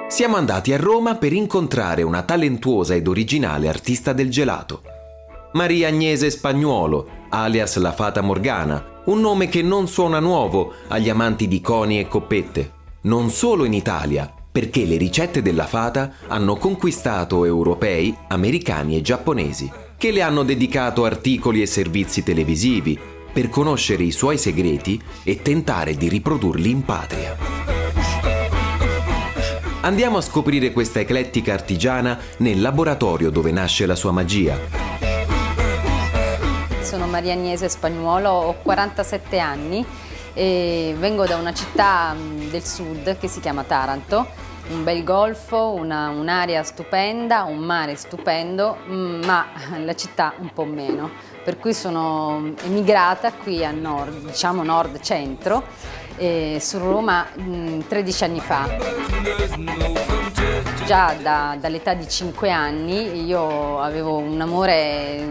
Siamo andati a Roma per incontrare una talentuosa ed originale artista del gelato. Maria Agnese Spagnuolo, alias la Fata Morgana, un nome che non suona nuovo agli amanti di coni e coppette, non solo in Italia, perché le ricette della Fata hanno conquistato europei, americani e giapponesi, che le hanno dedicato articoli e servizi televisivi per conoscere i suoi segreti e tentare di riprodurli in patria. Andiamo a scoprire questa eclettica artigiana nel laboratorio dove nasce la sua magia. Sono Maria Agnese Spagnuolo, ho 47 anni e vengo da una città del sud che si chiama Taranto, un bel golfo, un'area stupenda, un mare stupendo, ma la città un po' meno. Per cui sono emigrata qui a nord, diciamo nord-centro, su Roma 13 anni fa. Già dall'età di 5 anni io avevo un amore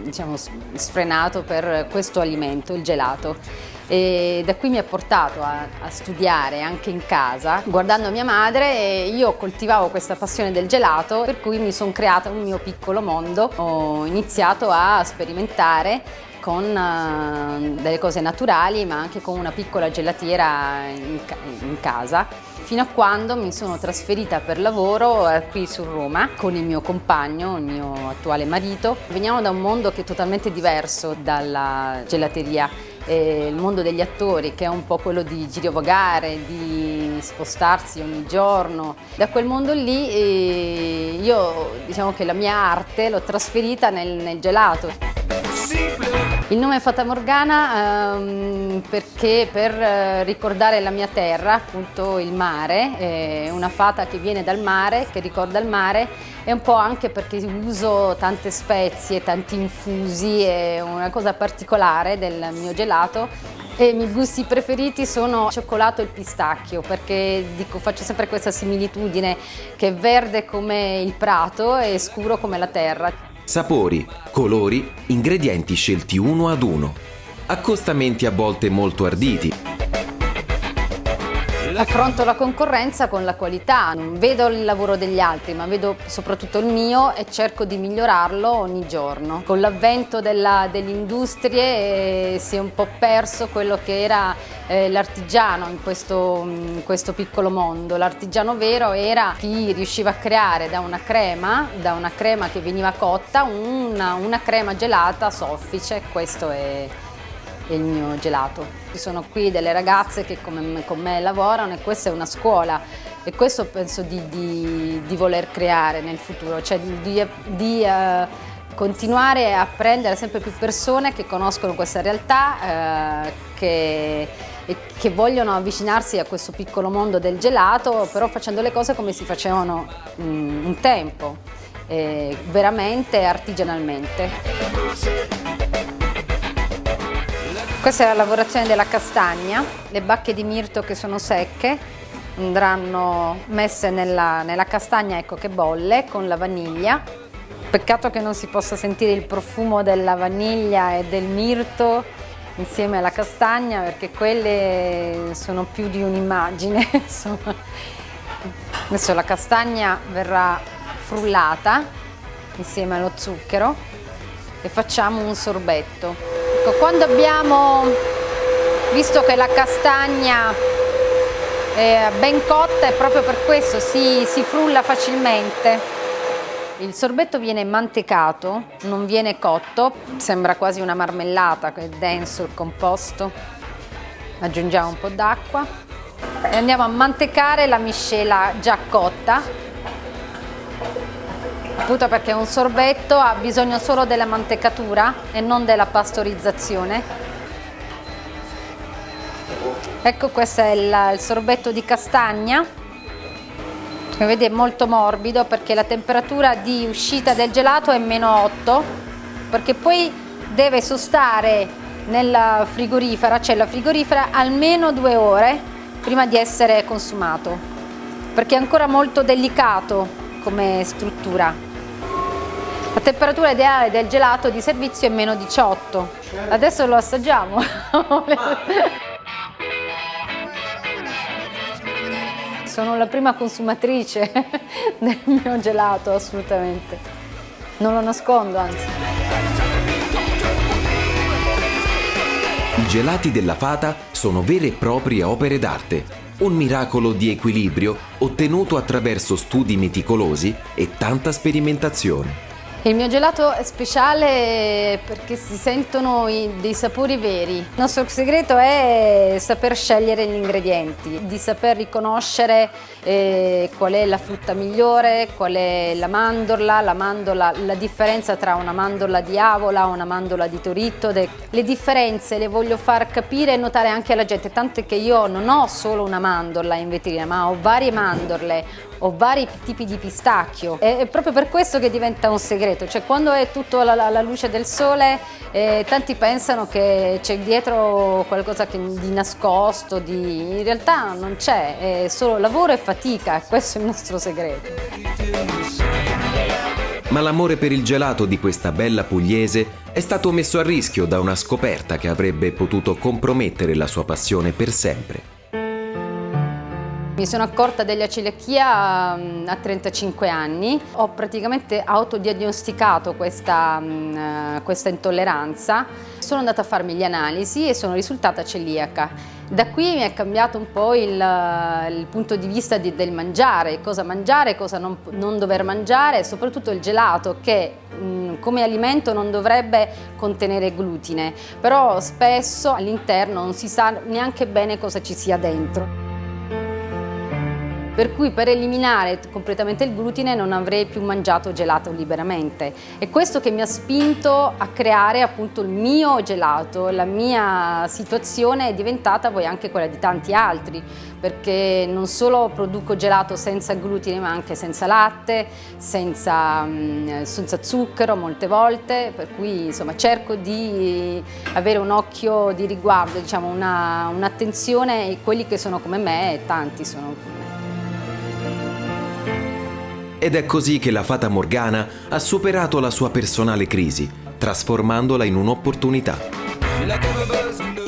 diciamo sfrenato per questo alimento, il gelato, e da qui mi ha portato a studiare anche in casa. Guardando mia madre io coltivavo questa passione del gelato, per cui mi sono creata un mio piccolo mondo. Ho iniziato a sperimentare con delle cose naturali, ma anche con una piccola gelatiera in casa, fino a quando mi sono trasferita per lavoro qui su Roma con il mio compagno, il mio attuale marito. Veniamo da un mondo che è totalmente diverso dalla gelateria, il mondo degli attori, che è un po' quello di girovagare, di spostarsi ogni giorno. Da quel mondo lì io diciamo che la mia arte l'ho trasferita nel gelato. Il nome è Fata Morgana perché per ricordare la mia terra, appunto il mare, una fata che viene dal mare, che ricorda il mare, e un po' anche perché uso tante spezie, tanti infusi, è una cosa particolare del mio gelato. E i miei gusti preferiti sono il cioccolato e il pistacchio, perché faccio sempre questa similitudine che è verde come il prato e scuro come la terra. Sapori, colori, ingredienti scelti uno ad uno. Accostamenti a volte molto arditi. Affronto la concorrenza con la qualità, non vedo il lavoro degli altri, ma vedo soprattutto il mio e cerco di migliorarlo ogni giorno. Con l'avvento delle industrie si è un po' perso quello che era l'artigiano in questo piccolo mondo. L'artigiano vero era chi riusciva a creare da una crema che veniva cotta, una crema gelata soffice. Questo è il mio gelato. Ci sono qui delle ragazze che con me lavorano e questa è una scuola, e questo penso di voler creare nel futuro, cioè di continuare a prendere sempre più persone che conoscono questa realtà, che vogliono avvicinarsi a questo piccolo mondo del gelato, però facendo le cose come si facevano un tempo, veramente artigianalmente. Questa è la lavorazione della castagna, le bacche di mirto che sono secche andranno messe nella castagna, ecco, che bolle, con la vaniglia. Peccato che non si possa sentire il profumo della vaniglia e del mirto insieme alla castagna, perché quelle sono più di un'immagine, insomma. Adesso la castagna verrà frullata insieme allo zucchero e facciamo un sorbetto. Ecco, quando abbiamo visto che la castagna è ben cotta, è proprio per questo, si frulla facilmente. Il sorbetto viene mantecato, non viene cotto, sembra quasi una marmellata, che è denso il composto. Aggiungiamo un po' d'acqua e andiamo a mantecare la miscela già cotta, appunto perché un sorbetto ha bisogno solo della mantecatura e non della pastorizzazione. Ecco, questo è il sorbetto di castagna. Come vedi è molto morbido perché la temperatura di uscita del gelato è -8, perché poi deve sostare nella frigorifera, cioè la frigorifera, almeno 2 ore prima di essere consumato, perché è ancora molto delicato come struttura. La temperatura ideale del gelato di servizio è -18. Adesso lo sono la prima consumatrice del mio gelato, assolutamente. Non lo nascondo, anzi. I gelati della Fata sono vere e proprie opere d'arte, un miracolo di equilibrio ottenuto attraverso studi meticolosi e tanta sperimentazione. Il mio gelato è speciale perché si sentono dei sapori veri. Il nostro segreto è saper scegliere gli ingredienti, di saper riconoscere qual è la frutta migliore, qual è la mandorla, la differenza tra una mandorla di Avola o una mandorla di Toritto. Le differenze le voglio far capire e notare anche alla gente, tanto che io non ho solo una mandorla in vetrina, ma ho varie mandorle, ho vari tipi di pistacchio. È proprio per questo che diventa un segreto, cioè quando è tutto alla luce del sole tanti pensano che c'è dietro qualcosa di nascosto, in realtà non c'è, è solo lavoro e fatica, questo è il nostro segreto. Ma l'amore per il gelato di questa bella pugliese è stato messo a rischio da una scoperta che avrebbe potuto compromettere la sua passione per sempre. Mi sono accorta della celiachia a 35 anni, ho praticamente autodiagnosticato questa intolleranza, sono andata a farmi le analisi e sono risultata celiaca. Da qui mi è cambiato un po' il punto di vista del mangiare, cosa non dover mangiare, soprattutto il gelato che come alimento non dovrebbe contenere glutine, però spesso all'interno non si sa neanche bene cosa ci sia dentro. Per cui per eliminare completamente il glutine non avrei più mangiato gelato liberamente. È questo che mi ha spinto a creare appunto il mio gelato. La mia situazione è diventata poi anche quella di tanti altri, perché non solo produco gelato senza glutine ma anche senza latte, senza zucchero molte volte, per cui insomma cerco di avere un occhio di riguardo, diciamo un'attenzione a quelli che sono come me, e tanti sono come me. Ed è così che la Fata Morgana ha superato la sua personale crisi, trasformandola in un'opportunità.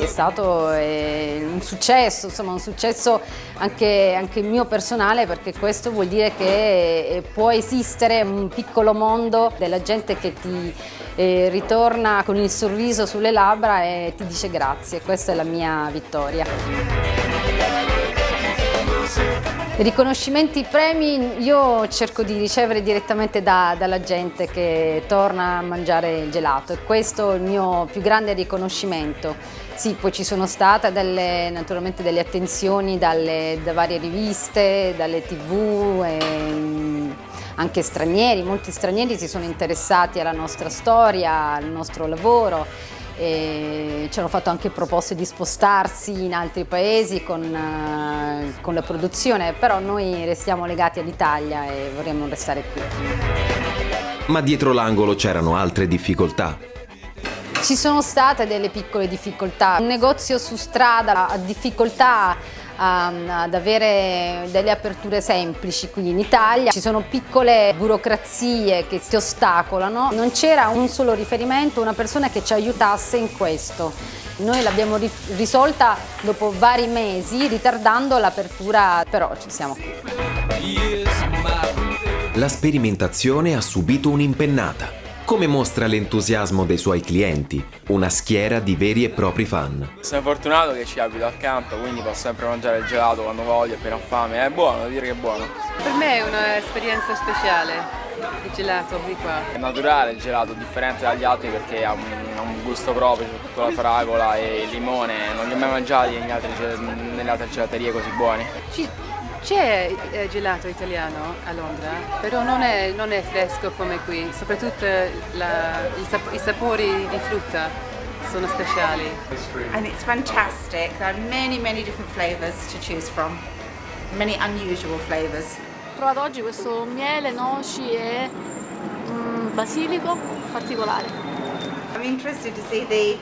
È stato un successo, insomma un successo anche mio personale, perché questo vuol dire che può esistere un piccolo mondo della gente che ti ritorna con il sorriso sulle labbra e ti dice grazie. Questa è la mia vittoria. Riconoscimenti, premi, io cerco di ricevere direttamente dalla gente che torna a mangiare il gelato, e questo è il mio più grande riconoscimento. Sì, poi ci sono state naturalmente delle attenzioni da varie riviste, dalle TV, anche stranieri, molti stranieri si sono interessati alla nostra storia, al nostro lavoro. E ci hanno fatto anche proposte di spostarsi in altri paesi con la produzione, però noi restiamo legati all'Italia e vorremmo restare qui. Ma dietro l'angolo c'erano altre difficoltà. Ci sono state delle piccole difficoltà. Un negozio su strada ha difficoltà ad avere delle aperture semplici qui in Italia, ci sono piccole burocrazie che ti ostacolano, non c'era un solo riferimento, una persona che ci aiutasse in questo. Noi l'abbiamo risolta dopo vari mesi, ritardando l'apertura, però ci siamo qui. La sperimentazione ha subito un'impennata, come mostra l'entusiasmo dei suoi clienti, una schiera di veri e propri fan. Sono fortunato che ci abito accanto, quindi posso sempre mangiare il gelato quando voglio, appena ho fame. È buono, devo dire che è buono. Per me è un'esperienza speciale il gelato di qua. È naturale il gelato, differente dagli altri perché ha un gusto proprio, soprattutto la fragola e il limone. Non li ho mai mangiati nelle altre gelaterie così buoni. C'è gelato italiano a Londra, però non è fresco come qui, soprattutto i sapori di frutta sono speciali. And it's fantastic. There are many different flavors to choose from, many unusual flavors. Ho provato oggi questo miele, noci e basilico particolare. I'm interested to see the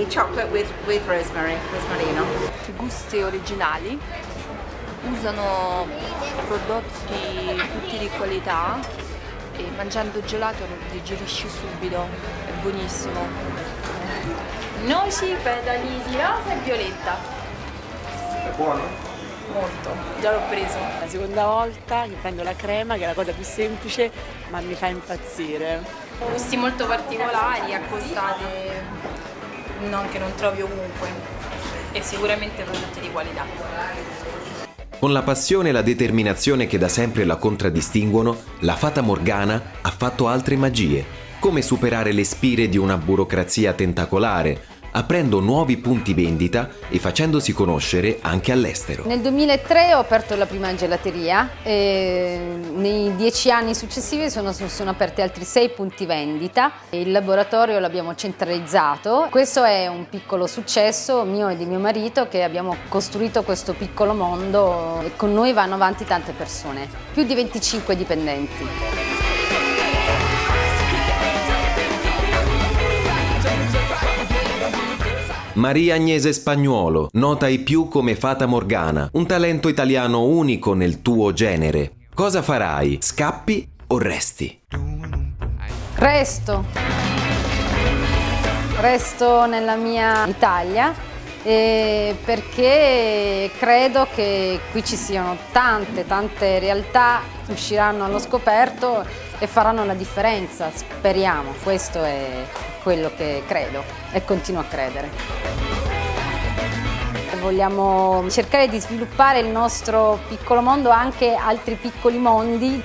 chocolate with rosmarino. Gusti originali, usano prodotti tutti di qualità e mangiando il gelato lo digerisci subito, è buonissimo. Noci, pedalini rosa e violetta. È buono? molto. Già l'ho preso. La seconda volta che prendo la crema, che è la cosa più semplice, ma mi fa impazzire. Gusti molto particolari, accostati, che non trovi ovunque, e sicuramente prodotti di qualità. Con la passione e la determinazione che da sempre la contraddistinguono, la Fata Morgana ha fatto altre magie, come superare le spire di una burocrazia tentacolare, aprendo nuovi punti vendita e facendosi conoscere anche all'estero. Nel 2003 ho aperto la prima gelateria e nei 10 anni successivi sono aperti altri 6 punti vendita. Il laboratorio l'abbiamo centralizzato. Questo è un piccolo successo mio e di mio marito, che abbiamo costruito questo piccolo mondo e con noi vanno avanti tante persone, più di 25 dipendenti. Maria Agnese Spagnuolo, nota ai più come Fata Morgana, un talento italiano unico nel tuo genere. Cosa farai? Scappi o resti? Resto nella mia Italia perché credo che qui ci siano tante realtà che usciranno allo scoperto e faranno la differenza, speriamo. Questo è quello che credo e continuo a credere. Vogliamo cercare di sviluppare il nostro piccolo mondo, anche altri piccoli mondi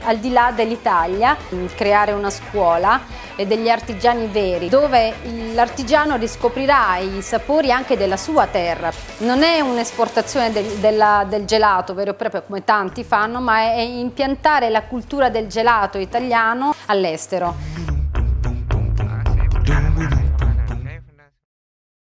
al di là dell'Italia, creare una scuola e degli artigiani veri, dove l'artigiano riscoprirà i sapori anche della sua terra. Non è un'esportazione del gelato vero e proprio come tanti fanno, ma è impiantare la cultura del gelato italiano all'estero.